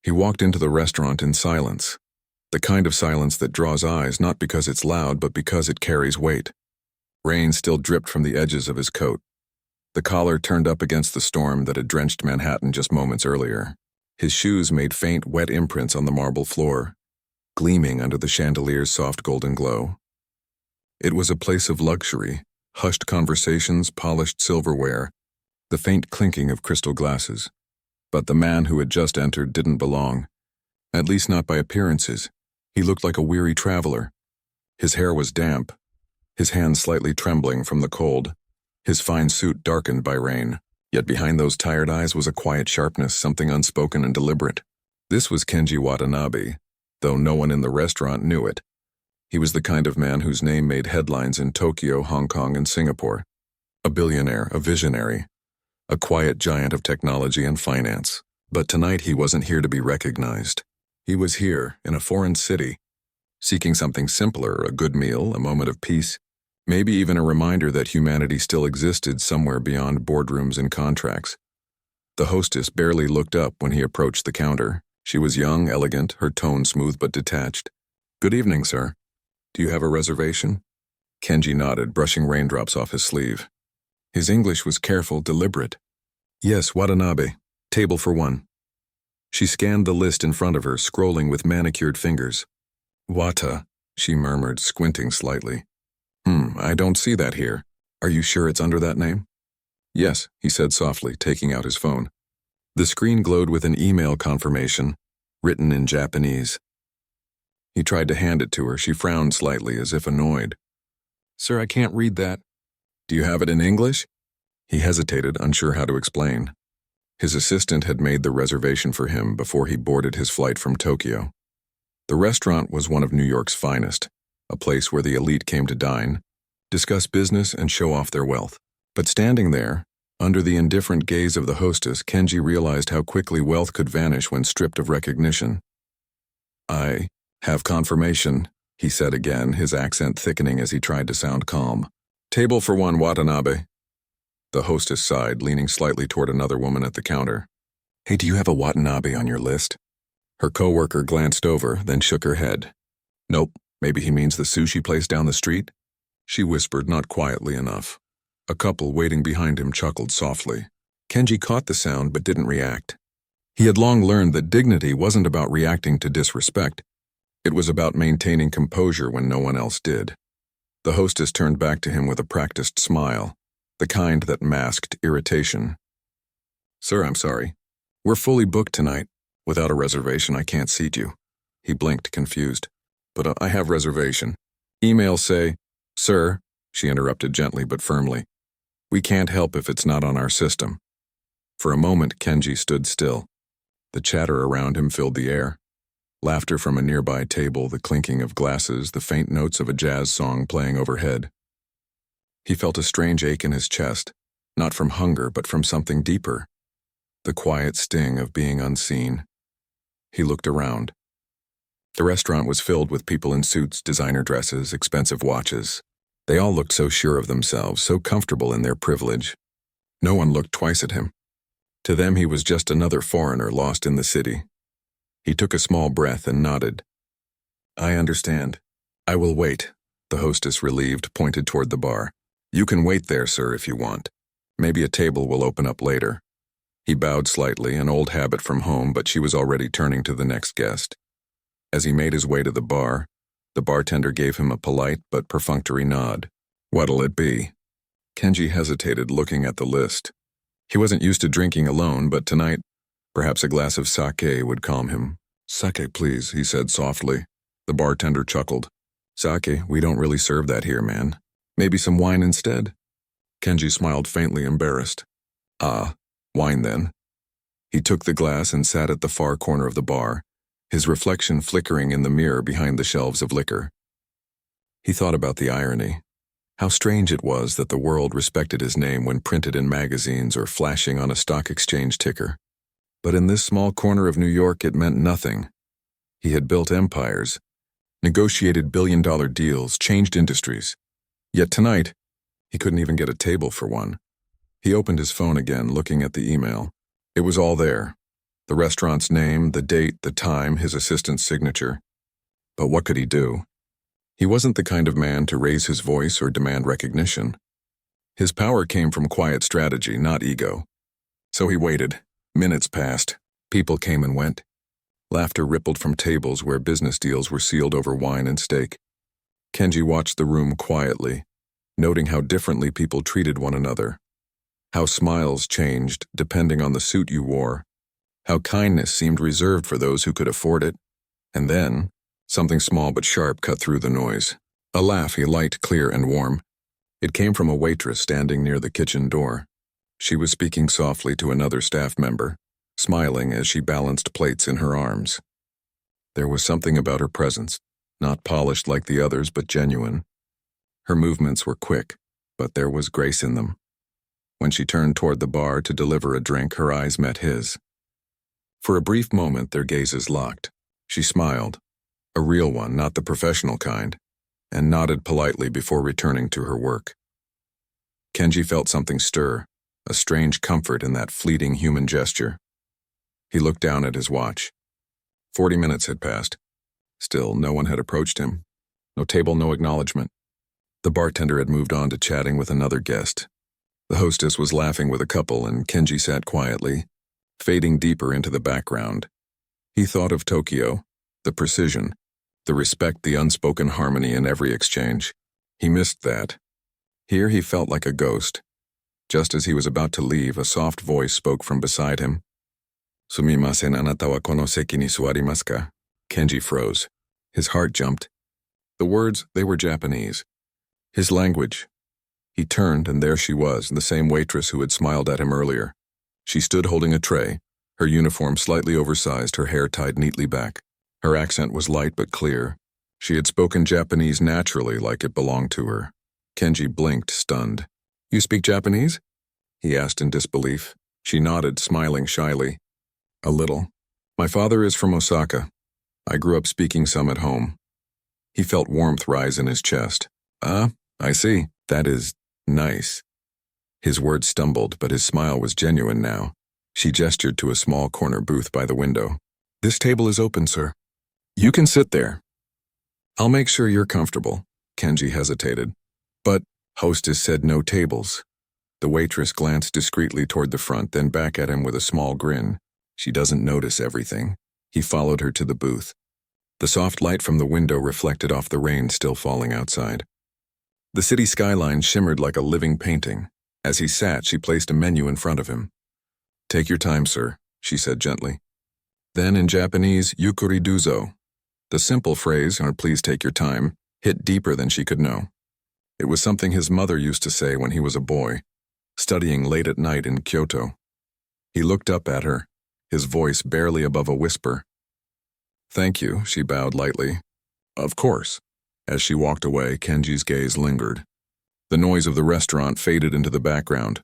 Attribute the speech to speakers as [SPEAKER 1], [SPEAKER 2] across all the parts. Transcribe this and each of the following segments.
[SPEAKER 1] He walked into the restaurant in silence, the kind of silence that draws eyes not because it's loud but because it carries weight. Rain still dripped from the edges of his coat. The collar turned up against the storm that had drenched Manhattan just moments earlier. His shoes made faint, wet imprints on the marble floor, gleaming under the chandelier's soft golden glow. It was a place of luxury, hushed conversations, polished silverware, the faint clinking of crystal glasses. But the man who had just entered didn't belong, at least not by appearances. He looked like a weary traveler. His hair was damp, his hands slightly trembling from the cold, his fine suit darkened by rain. Yet behind those tired eyes was a quiet sharpness, something unspoken and deliberate. This was Kenji Watanabe, though no one in the restaurant knew it. He was the kind of man whose name made headlines in Tokyo, Hong Kong, and Singapore. A billionaire, a visionary, a quiet giant of technology and finance. But tonight he wasn't here to be recognized. He was here, in a foreign city, seeking something simpler, a good meal, a moment of peace, maybe even a reminder that humanity still existed somewhere beyond boardrooms and contracts. The hostess barely looked up when he approached the counter. She was young, elegant, her tone smooth but detached. "Good evening, sir. Do you have a reservation?" Kenji nodded, brushing raindrops off his sleeve. His English was careful, deliberate. "Yes, Watanabe. Table for one." She scanned the list in front of her, scrolling with manicured fingers. "Wata," she murmured, squinting slightly. I don't see that here. Are you sure it's under that name?" "Yes," he said softly, taking out his phone. The screen glowed with an email confirmation, written in Japanese. He tried to hand it to her. She frowned slightly, as if annoyed. "Sir, I can't read that." "Do you have it in English?" He hesitated, unsure how to explain. His assistant had made the reservation for him before he boarded his flight from Tokyo. The restaurant was one of New York's finest, a place where the elite came to dine, discuss business, and show off their wealth. But standing there, under the indifferent gaze of the hostess, Kenji realized how quickly wealth could vanish when stripped of recognition. "I have confirmation," he said again, his accent thickening as he tried to sound calm. "Table for one, Watanabe." The hostess sighed, leaning slightly toward another woman at the counter. "Hey, do you have a Watanabe on your list?" Her coworker glanced over, then shook her head. "Nope, maybe he means the sushi place down the street?" She whispered, not quietly enough. A couple waiting behind him chuckled softly. Kenji caught the sound but didn't react. He had long learned that dignity wasn't about reacting to disrespect. It was about maintaining composure when no one else did. The hostess turned back to him with a practiced smile, the kind that masked irritation. "Sir, I'm sorry. We're fully booked tonight. Without a reservation, I can't seat you." He blinked, confused. "But I have reservation. Emails say—" "Sir," she interrupted gently but firmly, "we can't help if it's not on our system." For a moment, Kenji stood still. The chatter around him filled the air. Laughter from a nearby table, the clinking of glasses, the faint notes of a jazz song playing overhead. He felt a strange ache in his chest, not from hunger but from something deeper. The quiet sting of being unseen. He looked around. The restaurant was filled with people in suits, designer dresses, expensive watches. They all looked so sure of themselves, so comfortable in their privilege. No one looked twice at him. To them he was just another foreigner lost in the city. He took a small breath and nodded. "I understand. I will wait," the hostess, relieved, pointed toward the bar. "You can wait there, sir, if you want. Maybe a table will open up later." He bowed slightly, an old habit from home, but she was already turning to the next guest. As he made his way to the bar, the bartender gave him a polite but perfunctory nod. "What'll it be?" Kenji hesitated, looking at the list. He wasn't used to drinking alone, but tonight, perhaps a glass of sake would calm him. "Sake, please," he said softly. The bartender chuckled. "Sake, we don't really serve that here, man. Maybe some wine instead?" Kenji smiled faintly, embarrassed. "Ah, wine then." He took the glass and sat at the far corner of the bar, his reflection flickering in the mirror behind the shelves of liquor. He thought about the irony. How strange it was that the world respected his name when printed in magazines or flashing on a stock exchange ticker. But in this small corner of New York, it meant nothing. He had built empires, negotiated billion-dollar deals, changed industries. Yet tonight, he couldn't even get a table for one. He opened his phone again, looking at the email. It was all there. The restaurant's name, the date, the time, his assistant's signature. But what could he do? He wasn't the kind of man to raise his voice or demand recognition. His power came from quiet strategy, not ego. So he waited. Minutes passed. People came and went. Laughter rippled from tables where business deals were sealed over wine and steak. Kenji watched the room quietly, noting how differently people treated one another. How smiles changed depending on the suit you wore. How kindness seemed reserved for those who could afford it. And then, something small but sharp cut through the noise. A laugh, light, clear, and warm. It came from a waitress standing near the kitchen door. She was speaking softly to another staff member, smiling as she balanced plates in her arms. There was something about her presence, not polished like the others but genuine. Her movements were quick, but there was grace in them. When she turned toward the bar to deliver a drink, her eyes met his. For a brief moment, their gazes locked. She smiled, a real one, not the professional kind, and nodded politely before returning to her work. Kenji felt something stir, a strange comfort in that fleeting human gesture. He looked down at his watch. 40 minutes had passed. Still, no one had approached him. No table, no acknowledgement. The bartender had moved on to chatting with another guest. The hostess was laughing with a couple, and Kenji sat quietly, fading deeper into the background. He thought of Tokyo, the precision, the respect, the unspoken harmony in every exchange. He missed that. Here he felt like a ghost. Just as he was about to leave, a soft voice spoke from beside him. "Sumimasen, anata wa kono seki ni suwarimasu ka?" Kenji froze. His heart jumped. The words, they were Japanese. His language. He turned, and there she was, the same waitress who had smiled at him earlier. She stood holding a tray, her uniform slightly oversized, her hair tied neatly back. Her accent was light but clear. She had spoken Japanese naturally, like it belonged to her. Kenji blinked, stunned. "You speak Japanese?" he asked in disbelief. She nodded, smiling shyly. "A little. My father is from Osaka. I grew up speaking some at home." He felt warmth rise in his chest. "Ah, I see. That is nice." His words stumbled, but his smile was genuine now. She gestured to a small corner booth by the window. "This table is open, sir. You can sit there." "I'll make sure you're comfortable." Kenji hesitated. "But," hostess said, "no tables." The waitress glanced discreetly toward the front, then back at him with a small grin. She doesn't notice everything. He followed her to the booth. The soft light from the window reflected off the rain still falling outside. The city skyline shimmered like a living painting. As he sat, she placed a menu in front of him. "Take your time, sir," she said gently. Then in Japanese, "Yukuri duzo." The simple phrase, or "please take your time," hit deeper than she could know. It was something his mother used to say when he was a boy, studying late at night in Kyoto. He looked up at her, his voice barely above a whisper. "Thank you," she bowed lightly. "Of course." As she walked away, Kenji's gaze lingered. The noise of the restaurant faded into the background,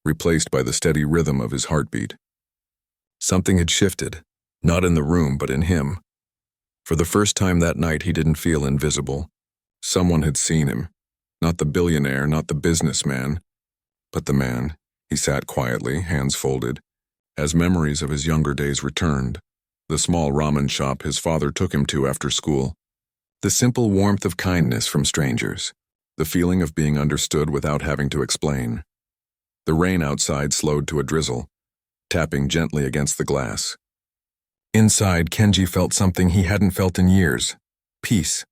[SPEAKER 1] replaced by the steady rhythm of his heartbeat. Something had shifted, not in the room but in him. For the first time that night, he didn't feel invisible. Someone had seen him. Not the billionaire, not the businessman, but the man. He sat quietly, hands folded, as memories of his younger days returned. The small ramen shop his father took him to after school. The simple warmth of kindness from strangers. The feeling of being understood without having to explain. The rain outside slowed to a drizzle, tapping gently against the glass. Inside, Kenji felt something he hadn't felt in years. Peace.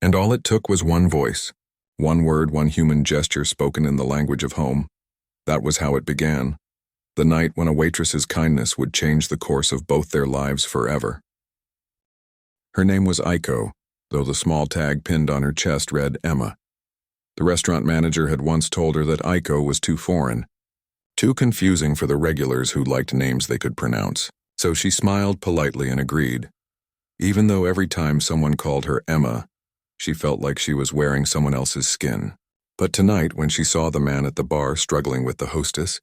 [SPEAKER 1] And all it took was one voice. One word, one human gesture spoken in the language of home. That was how it began. The night when a waitress's kindness would change the course of both their lives forever. Her name was Aiko, though the small tag pinned on her chest read Emma. The restaurant manager had once told her that Aiko was too foreign, too confusing for the regulars who liked names they could pronounce. So she smiled politely and agreed. Even though every time someone called her Emma, she felt like she was wearing someone else's skin. But tonight, when she saw the man at the bar struggling with the hostess,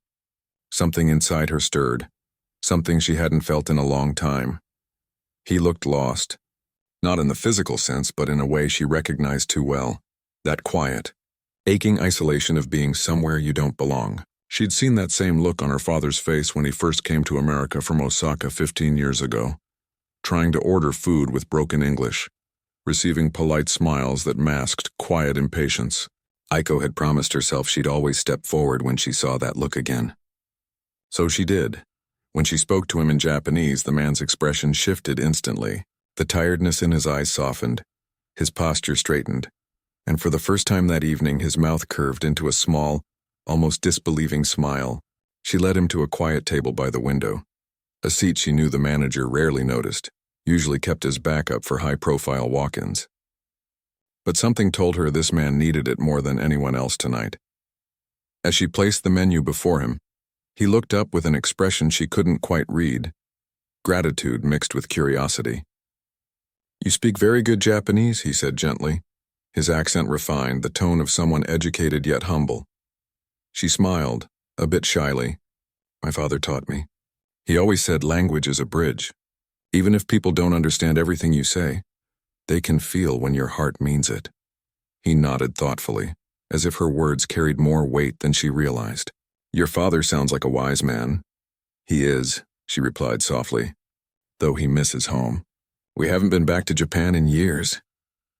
[SPEAKER 1] something inside her stirred, something she hadn't felt in a long time. He looked lost, not in the physical sense, but in a way she recognized too well. That quiet, aching isolation of being somewhere you don't belong. She'd seen that same look on her father's face when he first came to America from Osaka 15 years ago, trying to order food with broken English, receiving polite smiles that masked quiet impatience. Aiko had promised herself she'd always step forward when she saw that look again. So she did. When she spoke to him in Japanese, the man's expression shifted instantly. The tiredness in his eyes softened, his posture straightened, and for the first time that evening his mouth curved into a small, almost disbelieving smile. She led him to a quiet table by the window, a seat she knew the manager rarely noticed, usually kept as backup for high-profile walk-ins. But something told her this man needed it more than anyone else tonight. As she placed the menu before him, he looked up with an expression she couldn't quite read, gratitude mixed with curiosity. "You speak very good Japanese," he said gently, his accent refined, the tone of someone educated yet humble. She smiled, a bit shyly. "My father taught me. He always said language is a bridge. Even if people don't understand everything you say, they can feel when your heart means it." He nodded thoughtfully, as if her words carried more weight than she realized. "Your father sounds like a wise man." "He is," she replied softly, "though he misses home. We haven't been back to Japan in years."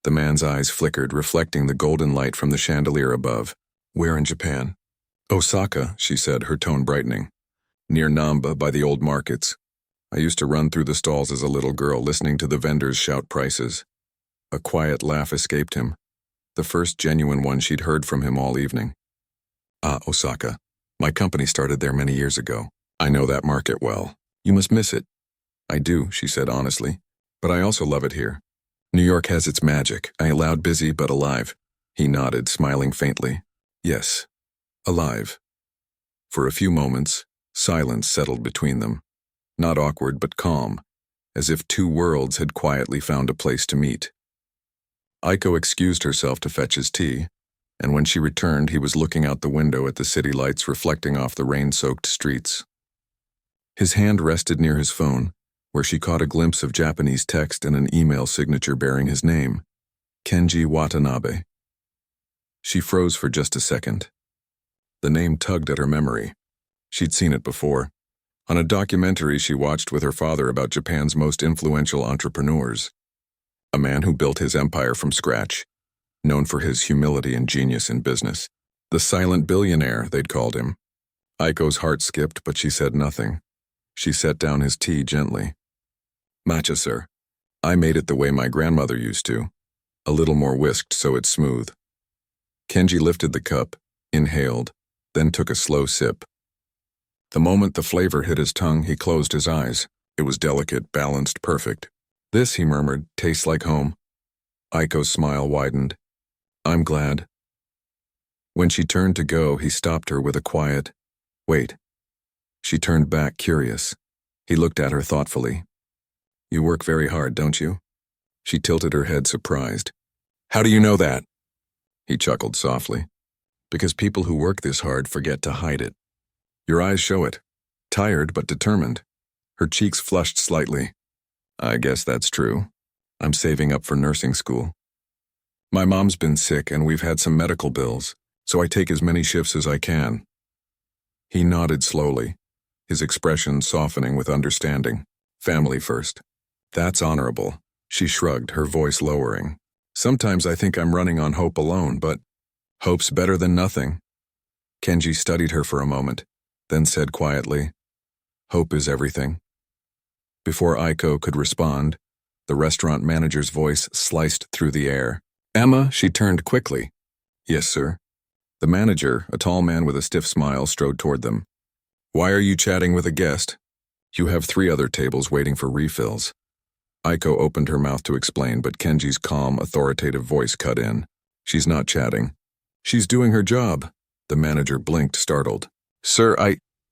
[SPEAKER 1] The man's eyes flickered, reflecting the golden light from the chandelier above. "Where in Japan?" "Osaka," she said, her tone brightening. "Near Namba, by the old markets. I used to run through the stalls as a little girl, listening to the vendors shout prices." A quiet laugh escaped him, the first genuine one she'd heard from him all evening. "Ah, Osaka. My company started there many years ago. I know that market well. You must miss it." "I do," she said honestly, "but I also love it here. New York has its magic. Loud, busy, but alive." He nodded, smiling faintly. "Yes, alive." For a few moments, silence settled between them. Not awkward, but calm, as if two worlds had quietly found a place to meet. Aiko excused herself to fetch his tea, and when she returned, he was looking out the window at the city lights reflecting off the rain-soaked streets. His hand rested near his phone, where she caught a glimpse of Japanese text and an email signature bearing his name, Kenji Watanabe. She froze for just a second. The name tugged at her memory. She'd seen it before, on a documentary she watched with her father about Japan's most influential entrepreneurs. A man who built his empire from scratch, known for his humility and genius in business. The silent billionaire, they'd called him. Aiko's heart skipped, but she said nothing. She set down his tea gently. "Matcha, sir. I made it the way my grandmother used to. A little more whisked so it's smooth." Kenji lifted the cup, inhaled, then took a slow sip. The moment the flavor hit his tongue, he closed his eyes. It was delicate, balanced, perfect. "This," he murmured, "tastes like home." Aiko's smile widened. "I'm glad." When she turned to go, he stopped her with a quiet, "Wait." She turned back, curious. He looked at her thoughtfully. "You work very hard, don't you?" She tilted her head, surprised. "How do you know that?" He chuckled softly. "Because people who work this hard forget to hide it. Your eyes show it. Tired but determined." Her cheeks flushed slightly. "I guess that's true. I'm saving up for nursing school. My mom's been sick and we've had some medical bills, so I take as many shifts as I can." He nodded slowly, his expression softening with understanding. "Family first." "That's honorable." She shrugged, her voice lowering. "Sometimes I think I'm running on hope alone, but hope's better than nothing." Kenji studied her for a moment, then said quietly, "Hope is everything." Before Aiko could respond, the restaurant manager's voice sliced through the air. "Emma," she turned quickly. "Yes, sir." The manager, a tall man with a stiff smile, strode toward them. "Why are you chatting with a guest? You have 3 other tables waiting for refills." Aiko opened her mouth to explain, but Kenji's calm, authoritative voice cut in. "She's not chatting. She's doing her job." The manager blinked, startled. "Sir,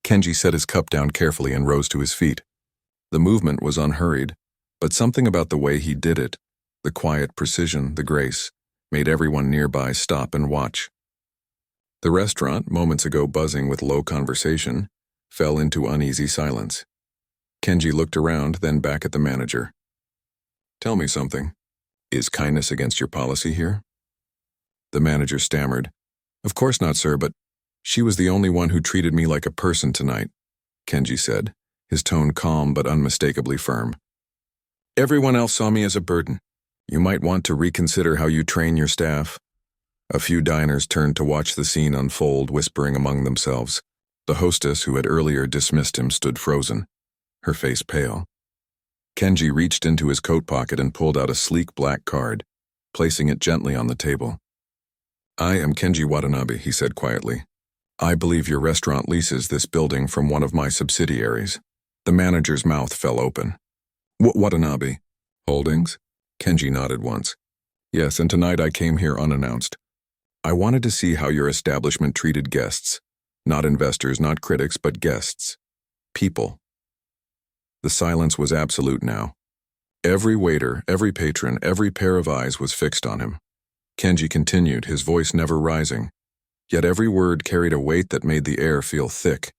[SPEAKER 1] Kenji set his cup down carefully and rose to his feet. The movement was unhurried, but something about the way he did it, the quiet precision, the grace, made everyone nearby stop and watch. The restaurant, moments ago buzzing with low conversation, fell into uneasy silence. Kenji looked around, then back at the manager. "Tell me something. Is kindness against your policy here?" The manager stammered. "Of course not, sir, but..." She was the only one who treated me like a person tonight, Kenji said, his tone calm but unmistakably firm. Everyone else saw me as a burden. You might want to reconsider how you train your staff. A few diners turned to watch the scene unfold, whispering among themselves. The hostess, who had earlier dismissed him, stood frozen, her face pale. Kenji reached into his coat pocket and pulled out a sleek black card, placing it gently on the table. I am Kenji Watanabe, he said quietly. I believe your restaurant leases this building from one of my subsidiaries. The manager's mouth fell open. Watanabe Holdings? Kenji nodded once. Yes, and tonight I came here unannounced. I wanted to see how your establishment treated guests. Not investors, not critics, but guests. People. The silence was absolute now. Every waiter, every patron, every pair of eyes was fixed on him. Kenji continued, his voice never rising. Yet every word carried a weight that made the air feel thick.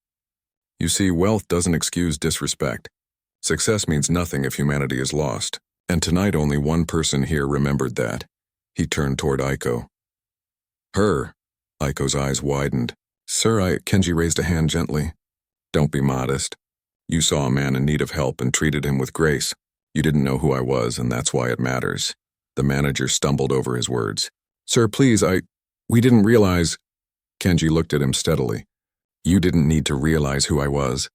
[SPEAKER 1] You see, wealth doesn't excuse disrespect. Success means nothing if humanity is lost. And tonight only one person here remembered that. He turned toward Aiko. Her. Aiko's eyes widened. Sir, Kenji raised a hand gently. Don't be modest. You saw a man in need of help and treated him with grace. You didn't know who I was, and that's why it matters. The manager stumbled over his words. Sir, please, we didn't realize. Kenji looked at him steadily. You didn't need to realize who I was.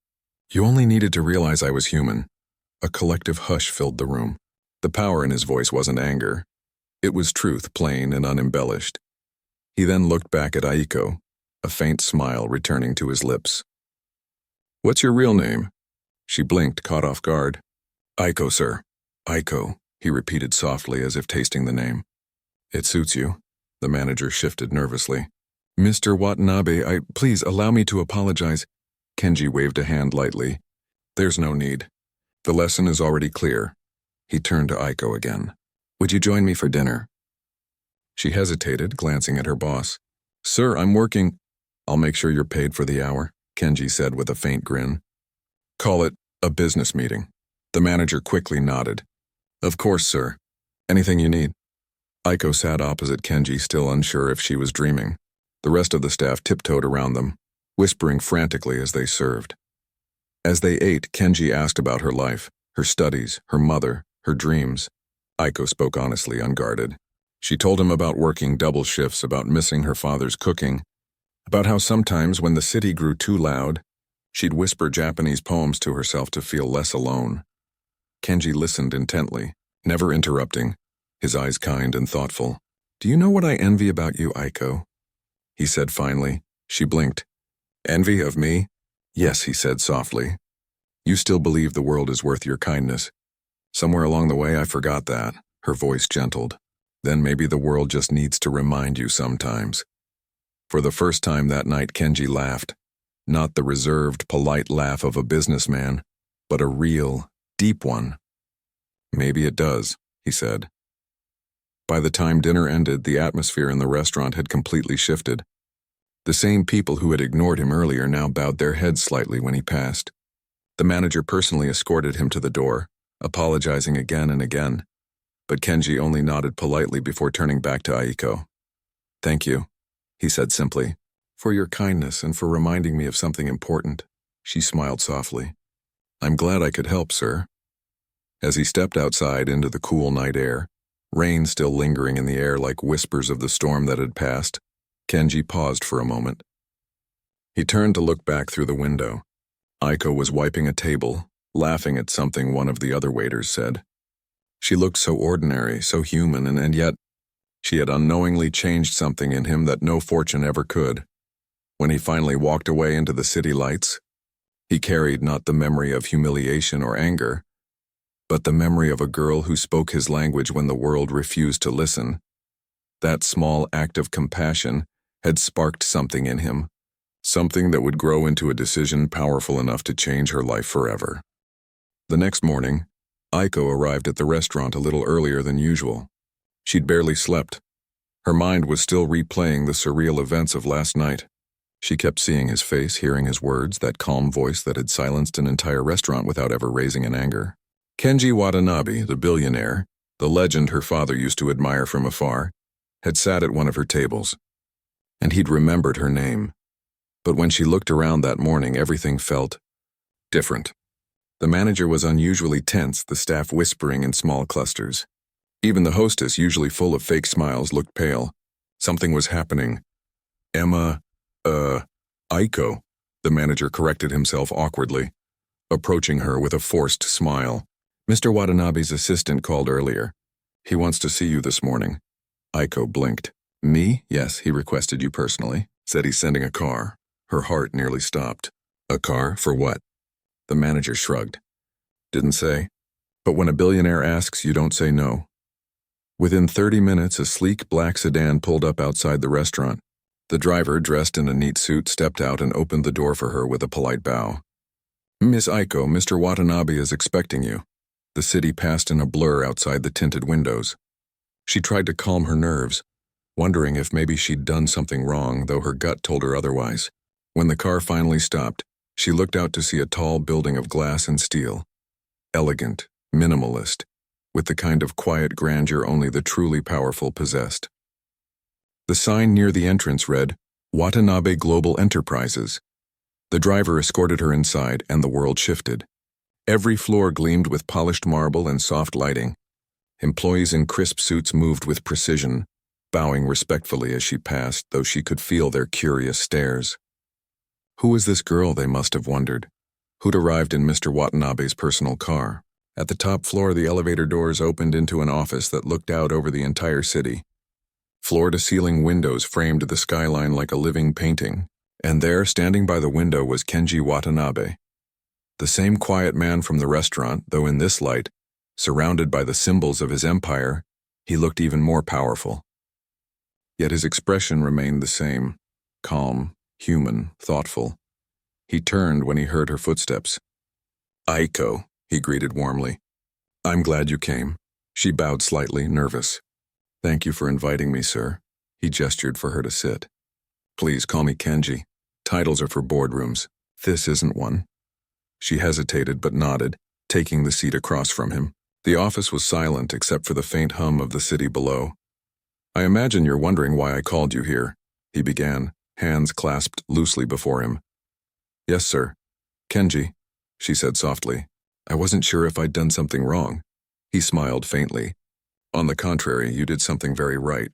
[SPEAKER 1] You only needed to realize I was human. A collective hush filled the room. The power in his voice wasn't anger. It was truth, plain and unembellished. He then looked back at Aiko, a faint smile returning to his lips. What's your real name? She blinked, caught off guard. Aiko, sir. Aiko, he repeated softly as if tasting the name. It suits you. The manager shifted nervously. Mr. Watanabe, please allow me to apologize. Kenji waved a hand lightly. There's no need. The lesson is already clear. He turned to Aiko again. Would you join me for dinner? She hesitated, glancing at her boss. Sir, I'm working. I'll make sure you're paid for the hour, Kenji said with a faint grin. Call it a business meeting. The manager quickly nodded. Of course, sir. Anything you need. Aiko sat opposite Kenji, still unsure if she was dreaming. The rest of the staff tiptoed around them, whispering frantically as they served. As they ate, Kenji asked about her life, her studies, her mother, her dreams. Aiko spoke honestly, unguarded. She told him about working double shifts, about missing her father's cooking, about how sometimes when the city grew too loud, she'd whisper Japanese poems to herself to feel less alone. Kenji listened intently, never interrupting, his eyes kind and thoughtful. Do you know what I envy about you, Aiko? He said finally. She blinked. Envy of me? Yes, he said softly. You still believe the world is worth your kindness. Somewhere along the way I forgot that. Her voice gentled. Then maybe the world just needs to remind you sometimes. For the first time that night, Kenji laughed. Not the reserved, polite laugh of a businessman, but a real, deep one. Maybe it does, he said. By the time dinner ended, the atmosphere in the restaurant had completely shifted. The same people who had ignored him earlier now bowed their heads slightly when he passed. The manager personally escorted him to the door, apologizing again and again. But Kenji only nodded politely before turning back to Aiko. Thank you, he said simply, for your kindness and for reminding me of something important. She smiled softly. I'm glad I could help, sir. As he stepped outside into the cool night air, rain still lingering in the air like whispers of the storm that had passed, Kenji paused for a moment. He turned to look back through the window. Aiko was wiping a table, laughing at something one of the other waiters said. She looked so ordinary, so human, and yet she had unknowingly changed something in him that no fortune ever could. When he finally walked away into the city lights, he carried not the memory of humiliation or anger, but the memory of a girl who spoke his language when the world refused to listen. That small act of compassion had sparked something in him, something that would grow into a decision powerful enough to change her life forever. The next morning, Aiko arrived at the restaurant a little earlier than usual. She'd barely slept. Her mind was still replaying the surreal events of last night. She kept seeing his face, hearing his words, that calm voice that had silenced an entire restaurant without ever raising an anger. Kenji Watanabe, the billionaire, the legend her father used to admire from afar, had sat at one of her tables. And he'd remembered her name. But when she looked around that morning, everything felt different. The manager was unusually tense, the staff whispering in small clusters. Even the hostess, usually full of fake smiles, looked pale. Something was happening. Emma, Aiko, the manager corrected himself awkwardly, approaching her with a forced smile. Mr. Watanabe's assistant called earlier. He wants to see you this morning. Aiko blinked. Me? Yes, he requested you personally. Said he's sending a car. Her heart nearly stopped. A car? For what? The manager shrugged. Didn't say. But when a billionaire asks, you don't say no. Within 30 minutes, a sleek black sedan pulled up outside the restaurant. The driver, dressed in a neat suit, stepped out and opened the door for her with a polite bow. Miss Aiko, Mr. Watanabe is expecting you. The city passed in a blur outside the tinted windows. She tried to calm her nerves, wondering if maybe she'd done something wrong, though her gut told her otherwise. When the car finally stopped, she looked out to see a tall building of glass and steel. Elegant, minimalist, with the kind of quiet grandeur only the truly powerful possessed. The sign near the entrance read, Watanabe Global Enterprises. The driver escorted her inside, and the world shifted. Every floor gleamed with polished marble and soft lighting. Employees in crisp suits moved with precision, bowing respectfully as she passed, though she could feel their curious stares. Who was this girl, they must have wondered, who'd arrived in Mr. Watanabe's personal car? At the top floor, the elevator doors opened into an office that looked out over the entire city. Floor-to-ceiling windows framed the skyline like a living painting, and there, standing by the window, was Kenji Watanabe. The same quiet man from the restaurant, though in this light, surrounded by the symbols of his empire, he looked even more powerful. Yet his expression remained the same, calm, human, thoughtful. He turned when he heard her footsteps. Aiko, he greeted warmly. I'm glad you came. She bowed slightly, nervous. Thank you for inviting me, sir. He gestured for her to sit. Please call me Kenji. Titles are for boardrooms. This isn't one. She hesitated but nodded, taking the seat across from him. The office was silent except for the faint hum of the city below. I imagine you're wondering why I called you here, he began, hands clasped loosely before him. Yes, sir. Kenji, she said softly. I wasn't sure if I'd done something wrong. He smiled faintly. On the contrary, you did something very right.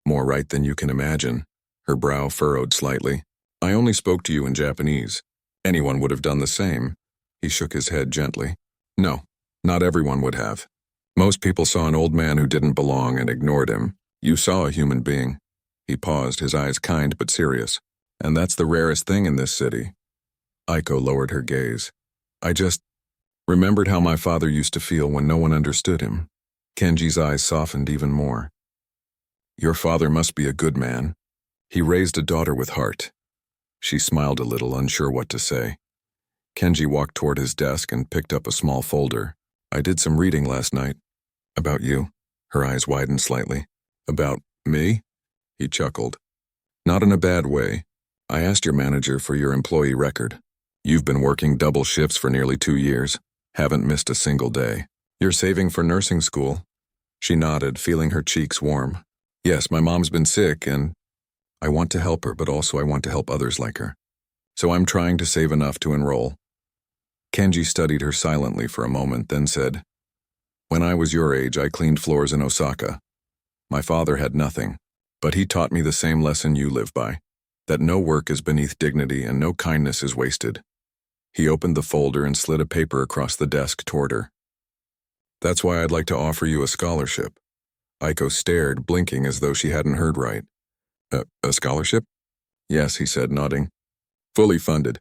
[SPEAKER 1] More right than you can imagine. Her brow furrowed slightly. I only spoke to you in Japanese. Anyone would have done the same. He shook his head gently. No, not everyone would have. Most people saw an old man who didn't belong and ignored him. You saw a human being. He paused, his eyes kind but serious. And that's the rarest thing in this city. Aiko lowered her gaze. I just remembered how my father used to feel when no one understood him. Kenji's eyes softened even more. Your father must be a good man. He raised a daughter with heart. She smiled a little, unsure what to say. Kenji walked toward his desk and picked up a small folder. I did some reading last night. About you. Her eyes widened slightly. About me? He chuckled. Not in a bad way. I asked your manager for your employee record. You've been working double shifts for nearly 2 years. Haven't missed a single day. You're saving for nursing school. She nodded, feeling her cheeks warm. Yes, my mom's been sick, and I want to help her, but also I want to help others like her. So I'm trying to save enough to enroll. Kenji studied her silently for a moment, then said, When I was your age, I cleaned floors in Osaka. My father had nothing, but he taught me the same lesson you live by, that no work is beneath dignity and no kindness is wasted. He opened the folder and slid a paper across the desk toward her. That's why I'd like to offer you a scholarship. Aiko stared, blinking as though she hadn't heard right. A scholarship? Yes, he said, nodding. Fully funded.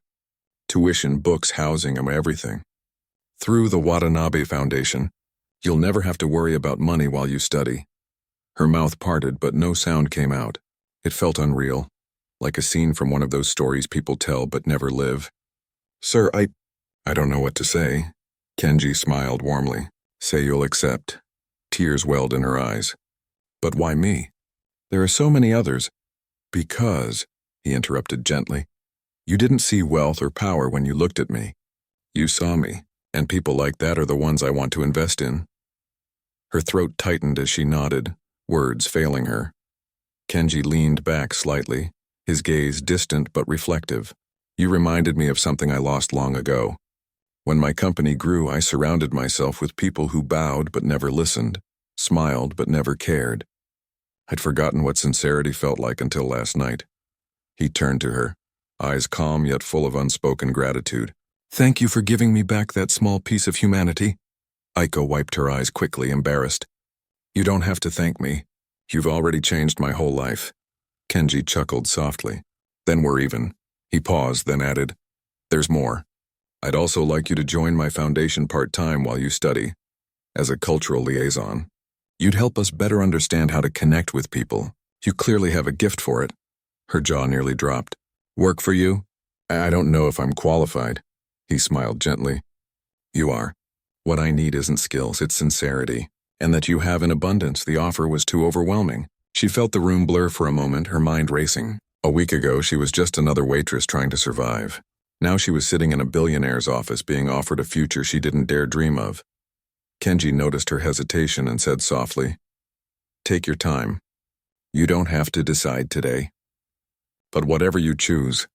[SPEAKER 1] Tuition, books, housing, and everything. Through the Watanabe Foundation, you'll never have to worry about money while you study. Her mouth parted, but no sound came out. It felt unreal, like a scene from one of those stories people tell but never live. Sir, I don't know what to say. Kenji smiled warmly. Say you'll accept. Tears welled in her eyes. But why me? There are so many others. Because, he interrupted gently, you didn't see wealth or power when you looked at me. You saw me, and people like that are the ones I want to invest in. Her throat tightened as she nodded, words failing her. Kenji leaned back slightly, his gaze distant but reflective. You reminded me of something I lost long ago. When my company grew, I surrounded myself with people who bowed but never listened, smiled but never cared. I'd forgotten what sincerity felt like until last night. He turned to her, eyes calm yet full of unspoken gratitude. Thank you for giving me back that small piece of humanity. Aiko wiped her eyes quickly, embarrassed. You don't have to thank me. You've already changed my whole life. Kenji chuckled softly. Then we're even. He paused, then added, there's more. I'd also like you to join my foundation part-time while you study, as a cultural liaison. You'd help us better understand how to connect with people. You clearly have a gift for it. Her jaw nearly dropped. Work for you? I don't know if I'm qualified. He smiled gently. You are. What I need isn't skills, it's sincerity. And that you have in abundance. The offer was too overwhelming. She felt the room blur for a moment, her mind racing. A week ago, she was just another waitress trying to survive. Now she was sitting in a billionaire's office being offered a future she didn't dare dream of. Kenji noticed her hesitation and said softly, take your time. You don't have to decide today. But whatever you choose,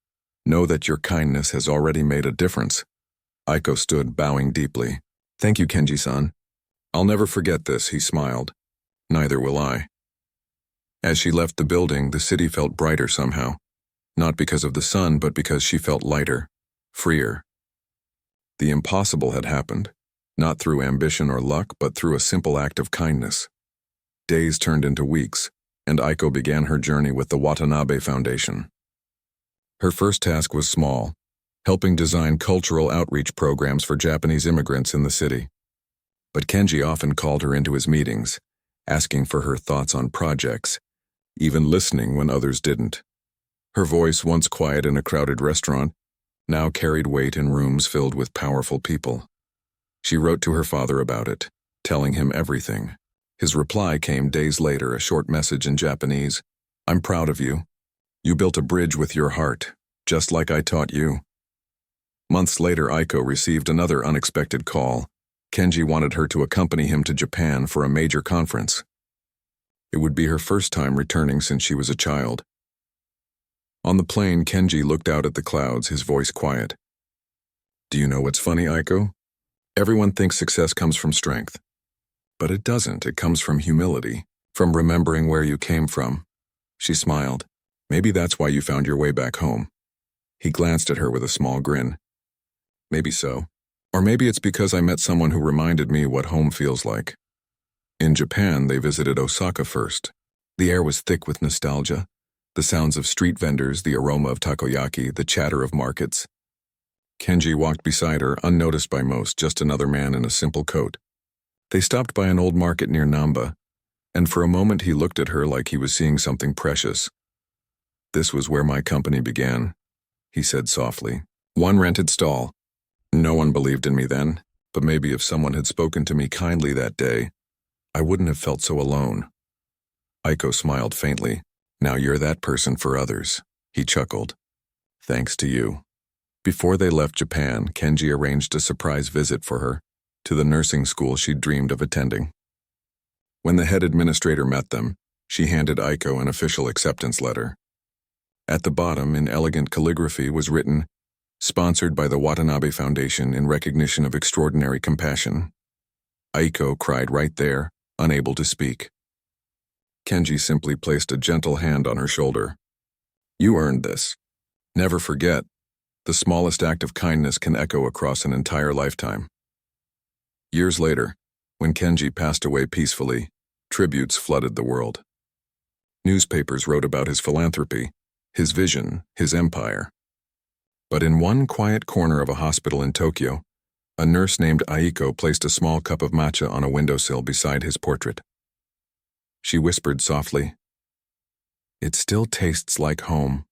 [SPEAKER 1] know that your kindness has already made a difference. Aiko stood, bowing deeply. Thank you, Kenji-san. I'll never forget this, he smiled. Neither will I. As she left the building, the city felt brighter somehow. Not because of the sun, but because she felt lighter, freer. The impossible had happened, not through ambition or luck, but through a simple act of kindness. Days turned into weeks, and Aiko began her journey with the Watanabe Foundation. Her first task was small, helping design cultural outreach programs for Japanese immigrants in the city. But Kenji often called her into his meetings, asking for her thoughts on projects, even listening when others didn't. Her voice, once quiet in a crowded restaurant, now carried weight in rooms filled with powerful people. She wrote to her father about it, telling him everything. His reply came days later, a short message in Japanese. I'm proud of you. You built a bridge with your heart, just like I taught you. Months later, Aiko received another unexpected call. Kenji wanted her to accompany him to Japan for a major conference. It would be her first time returning since she was a child. On the plane, Kenji looked out at the clouds, his voice quiet. Do you know what's funny, Aiko? Everyone thinks success comes from strength. But it doesn't. It comes from humility, from remembering where you came from. She smiled. Maybe that's why you found your way back home. He glanced at her with a small grin. Maybe so. Or maybe it's because I met someone who reminded me what home feels like. In Japan, they visited Osaka first. The air was thick with nostalgia. The sounds of street vendors, the aroma of takoyaki, the chatter of markets. Kenji walked beside her, unnoticed by most, just another man in a simple coat. They stopped by an old market near Namba, and for a moment he looked at her like he was seeing something precious. This was where my company began, he said softly. One rented stall. No one believed in me then, but maybe if someone had spoken to me kindly that day, I wouldn't have felt so alone. Aiko smiled faintly. Now you're that person for others. He chuckled. Thanks to you. Before they left Japan, Kenji arranged a surprise visit for her to the nursing school she'd dreamed of attending. When the head administrator met them, she handed Aiko an official acceptance letter. At the bottom, in elegant calligraphy, was written, "Sponsored by the Watanabe Foundation in recognition of extraordinary compassion." Aiko cried right there, unable to speak. Kenji simply placed a gentle hand on her shoulder. You earned this. Never forget, the smallest act of kindness can echo across an entire lifetime. Years later, when Kenji passed away peacefully, tributes flooded the world. Newspapers wrote about his philanthropy, his vision, his empire. But in one quiet corner of a hospital in Tokyo, a nurse named Aiko placed a small cup of matcha on a windowsill beside his portrait. She whispered softly, "It still tastes like home."